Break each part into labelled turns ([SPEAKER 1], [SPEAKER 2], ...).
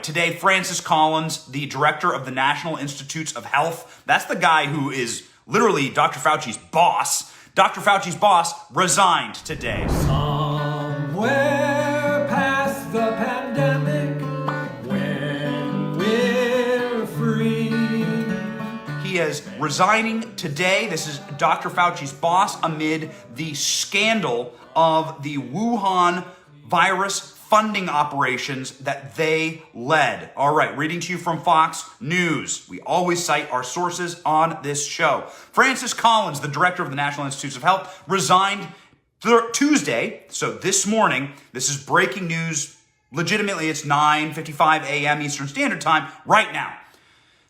[SPEAKER 1] today, Francis Collins, the director of the National Institutes of Health, that's the guy who is literally Dr. Fauci's boss. Dr. Fauci's boss resigned today.
[SPEAKER 2] Somewhere past the pandemic, when we're free.
[SPEAKER 1] He is resigning today. This is Dr. Fauci's boss amid the scandal of the Wuhan virus funding operations that they led. All right, reading to you from Fox News. We always cite our sources on this show. Francis Collins, the director of the National Institutes of Health, resigned Tuesday, so this morning. This is breaking news. Legitimately, it's 9:55 a.m. Eastern Standard Time right now,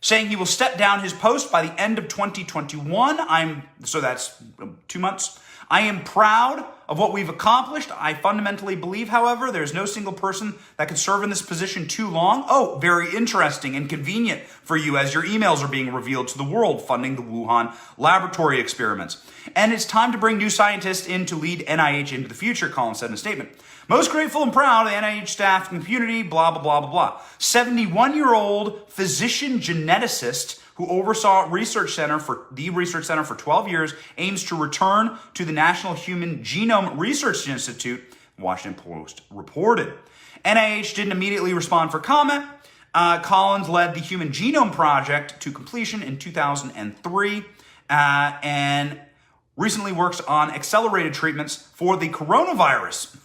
[SPEAKER 1] saying he will step down his post by the end of 2021. So that's 2 months. I am proud of what we've accomplished. I fundamentally believe, however, there's no single person that could serve in this position too long. Oh, very interesting and convenient for you as your emails are being revealed to the world funding the Wuhan laboratory experiments. And it's time to bring new scientists in to lead NIH into the future, Collins said in a statement. Most grateful and proud of the NIH staff and community, blah, blah, blah, blah, blah. 71-year-old physician geneticist who oversaw the research center for 12 years, aims to return to the National Human Genome Research Institute, Washington Post reported. NIH didn't immediately respond for comment. Collins led the Human Genome Project to completion in 2003 and recently works on accelerated treatments for the coronavirus.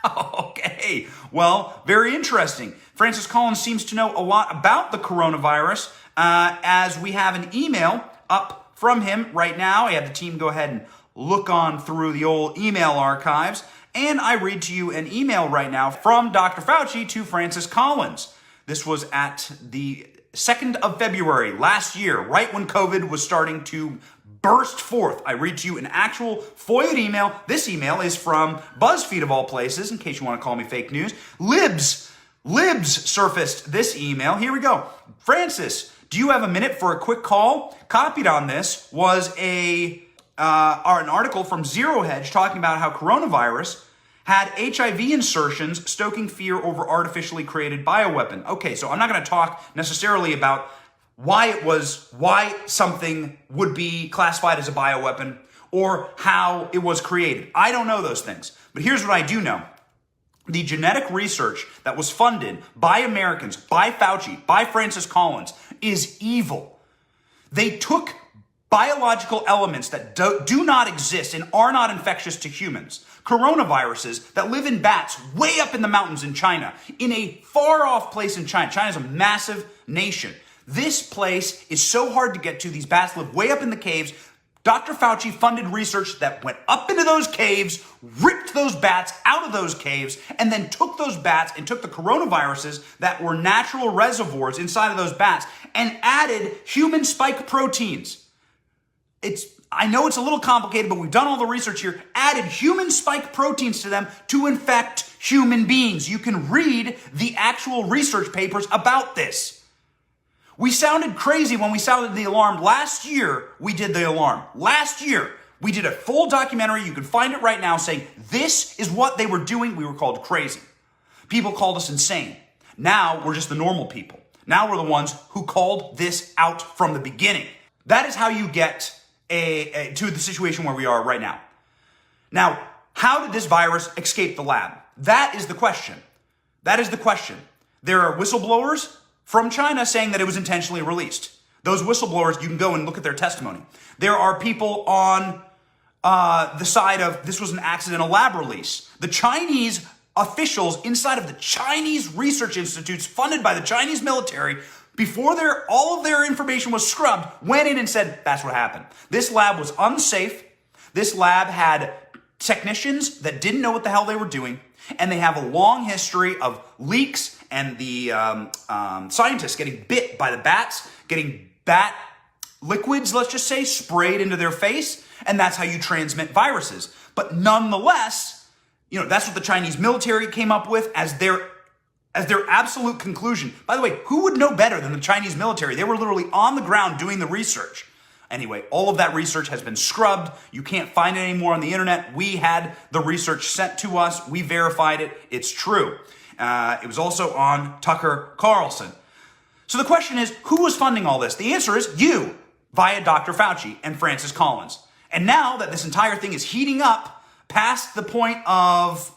[SPEAKER 1] Okay, well, very interesting. Francis Collins seems to know a lot about the coronavirus, as we have an email up from him right now. I have the team go ahead and look on through the old email archives, and I read to you an email right now from Dr. Fauci to Francis Collins. This was at the 2nd of February last year, right when COVID was starting to burst forth. I read to you an actual FOIA email. This email is from BuzzFeed of all places, in case you want to call me fake news. Libs surfaced this email. Here we go. Francis, do you have a minute for a quick call? Copied on this was an article from Zero Hedge talking about how coronavirus had HIV insertions, stoking fear over artificially created bioweapon. Okay, so I'm not going to talk necessarily about why something would be classified as a bioweapon or how it was created. I don't know those things. But here's what I do know. The genetic research that was funded by Americans, by Fauci, by Francis Collins, is evil. They took biological elements that do not exist and are not infectious to humans, coronaviruses that live in bats way up in the mountains in China, in a far-off place in China. China's a massive nation. This place is so hard to get to. These bats live way up in the caves. Dr. Fauci funded research that went up into those caves, ripped those bats out of those caves, and then took those bats and took the coronaviruses that were natural reservoirs inside of those bats and added human spike proteins. I know it's a little complicated, but we've done all the research here. Added human spike proteins to them to infect human beings. You can read the actual research papers about this. We sounded crazy when we sounded the alarm. Last year, we did the alarm. Last year, we did a full documentary. You can find it right now saying this is what they were doing. We were called crazy. People called us insane. Now, we're just the normal people. Now we're the ones who called this out from the beginning. That is how you get to the situation where we are right now. Now, how did this virus escape the lab? That is the question. That is the question. There are whistleblowers from China saying that it was intentionally released. Those whistleblowers, you can go and look at their testimony. There are people on the side of this was an accidental lab release. The Chinese officials inside of the Chinese research institutes funded by the Chinese military, before all of their information was scrubbed, went in and said, that's what happened. This lab was unsafe. This lab had technicians that didn't know what the hell they were doing. And they have a long history of leaks and the scientists getting bit by the bats, getting bat liquids, let's just say, sprayed into their face. And that's how you transmit viruses. But nonetheless, that's what the Chinese military came up with as their absolute conclusion. By the way, who would know better than the Chinese military? They were literally on the ground doing the research. Anyway, all of that research has been scrubbed. You can't find it anymore on the internet. We had the research sent to us. We verified it. It's true. It was also on Tucker Carlson. So the question is, who was funding all this? The answer is you, via Dr. Fauci and Francis Collins. And now that this entire thing is heating up past the point of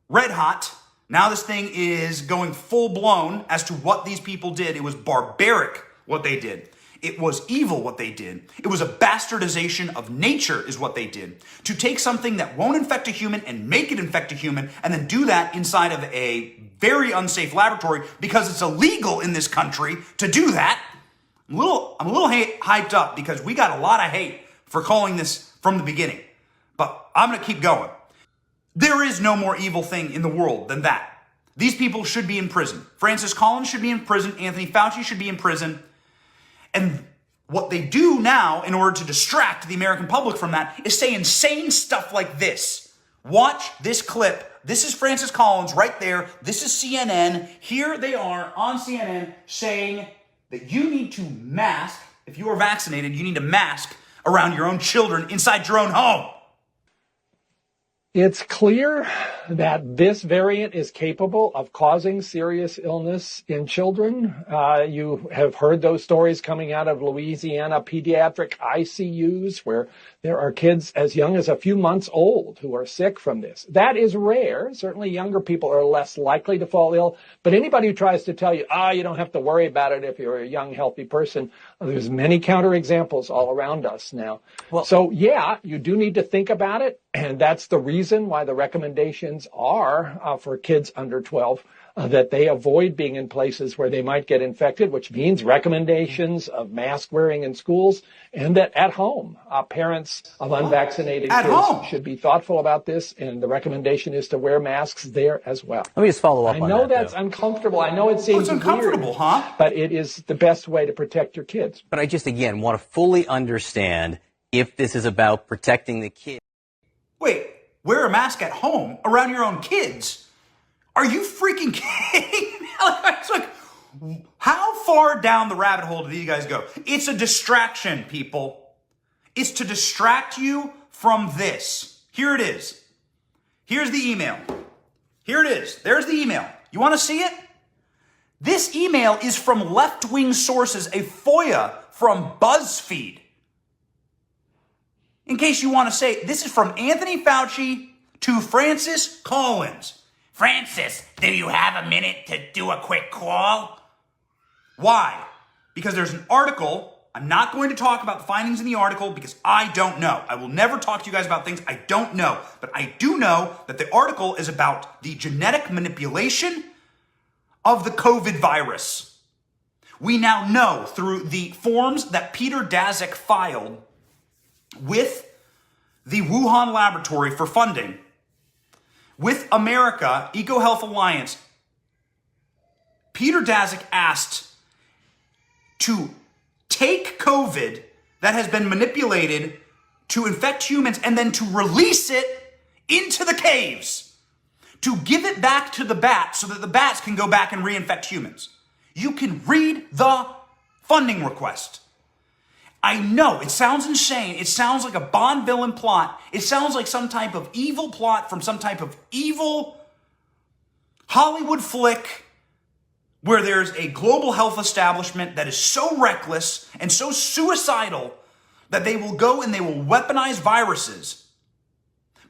[SPEAKER 1] red hot, now this thing is going full blown as to what these people did. It was barbaric what they did. It was evil what they did. It was a bastardization of nature is what they did. To take something that won't infect a human and make it infect a human and then do that inside of a very unsafe laboratory because it's illegal in this country to do that. I'm a little hyped up because we got a lot of hate for calling this from the beginning. But I'm going to keep going. There is no more evil thing in the world than that. These people should be in prison. Francis Collins should be in prison. Anthony Fauci should be in prison. And what they do now in order to distract the American public from that is say insane stuff like this. Watch this clip. This is Francis Collins right there. This is CNN. Here they are on CNN saying that you need to mask. If you are vaccinated, you need to mask around your own children inside your own home.
[SPEAKER 3] It's clear that this variant is capable of causing serious illness in children. You have heard those stories coming out of Louisiana pediatric ICUs where there are kids as young as a few months old who are sick from this. That is rare. Certainly younger people are less likely to fall ill. But anybody who tries to tell you, you don't have to worry about it if you're a young, healthy person, there's many counterexamples all around us now. So yeah, you do need to think about it. And that's the reason why the recommendations are for kids under 12 that they avoid being in places where they might get infected, which means recommendations of mask wearing in schools, and that at home, parents of unvaccinated kids should be thoughtful about this. And the recommendation is to wear masks there as well.
[SPEAKER 4] Let me just follow up on that.
[SPEAKER 3] I know that's uncomfortable. I know it seems
[SPEAKER 1] it's uncomfortable,
[SPEAKER 3] weird, but it is the best way to protect your kids.
[SPEAKER 4] But I just, again, want to fully understand if this is about protecting the kids.
[SPEAKER 1] Wait, wear a mask at home around your own kids? Are you freaking kidding me? It's like, how far down the rabbit hole do these guys go? It's a distraction, people. It's to distract you from this. Here it is. Here's the email. Here it is. There's the email. You want to see it? This email is from left-wing sources, a FOIA from BuzzFeed. In case you want to say, this is from Anthony Fauci to Francis Collins. Francis, do you have a minute to do a quick call? Why? Because there's an article. I'm not going to talk about the findings in the article because I don't know. I will never talk to you guys about things I don't know. But I do know that the article is about the genetic manipulation of the COVID virus. We now know through the forms that Peter Daszak filed with the Wuhan laboratory for funding, with America, EcoHealth Alliance, Peter Daszak asked to take COVID that has been manipulated to infect humans and then to release it into the caves, to give it back to the bats so that the bats can go back and reinfect humans. You can read the funding request. I know, it sounds insane. It sounds like a Bond villain plot. It sounds like some type of evil plot from some type of evil Hollywood flick where there's a global health establishment that is so reckless and so suicidal that they will go and they will weaponize viruses.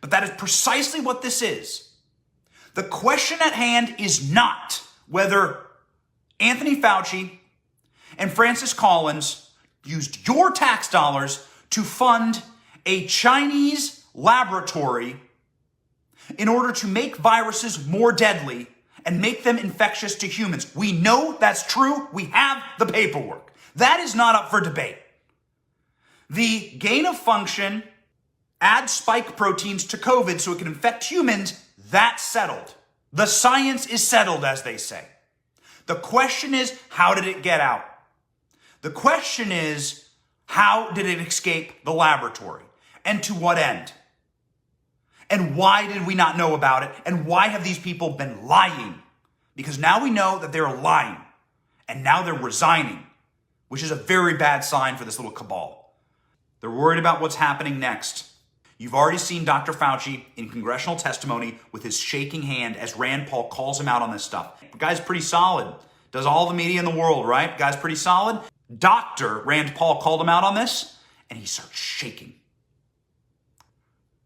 [SPEAKER 1] But that is precisely what this is. The question at hand is not whether Anthony Fauci and Francis Collins used your tax dollars to fund a Chinese laboratory in order to make viruses more deadly and make them infectious to humans. We know that's true. We have the paperwork. That is not up for debate. The gain of function, add spike proteins to COVID so it can infect humans, that's settled. The science is settled, as they say. The question is, how did it get out? The question is, how did it escape the laboratory? And to what end? And why did we not know about it? And why have these people been lying? Because now we know that they're lying. And now they're resigning, which is a very bad sign for this little cabal. They're worried about what's happening next. You've already seen Dr. Fauci in congressional testimony with his shaking hand as Rand Paul calls him out on this stuff. The guy's pretty solid. Does all the media in the world, right? Guy's pretty solid. Dr. Rand Paul called him out on this, and he starts shaking.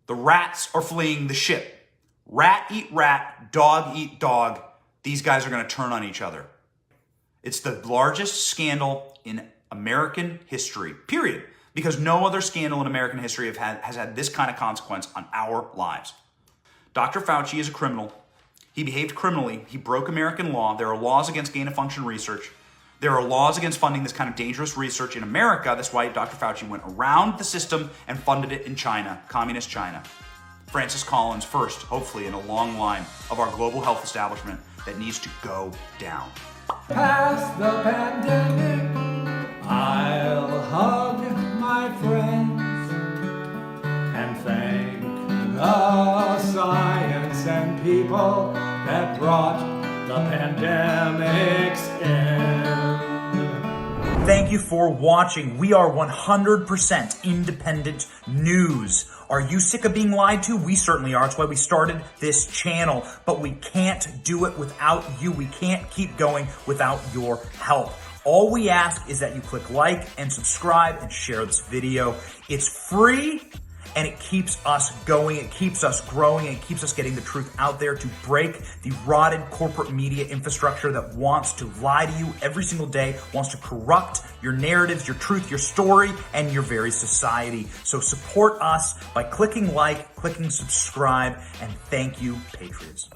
[SPEAKER 1] The rats are fleeing the ship. Rat eat rat, dog eat dog. These guys are going to turn on each other. It's the largest scandal in American history, period. Because no other scandal in American history has had this kind of consequence on our lives. Dr. Fauci is a criminal. He behaved criminally. He broke American law. There are laws against gain-of-function research. There are laws against funding this kind of dangerous research in America. That's why Dr. Fauci went around the system and funded it in China, communist China. Francis Collins first, hopefully, in a long line of our global health establishment that needs to go down.
[SPEAKER 2] Past the pandemic, I'll hug my friends and thank the science and people that brought the pandemic's end.
[SPEAKER 1] Thank you for watching. We are 100% independent news. Are you sick of being lied to? We certainly are. That's why we started this channel. But we can't do it without you. We can't keep going without your help. All we ask is that you click like and subscribe and share this video. It's free and it keeps us going. It keeps us growing. It keeps us getting the truth out there to break the rotted corporate media infrastructure that wants to lie to you every single day, wants to corrupt your narratives, your truth, your story, and your very society. So support us by clicking like, clicking subscribe, and thank you, Patriots.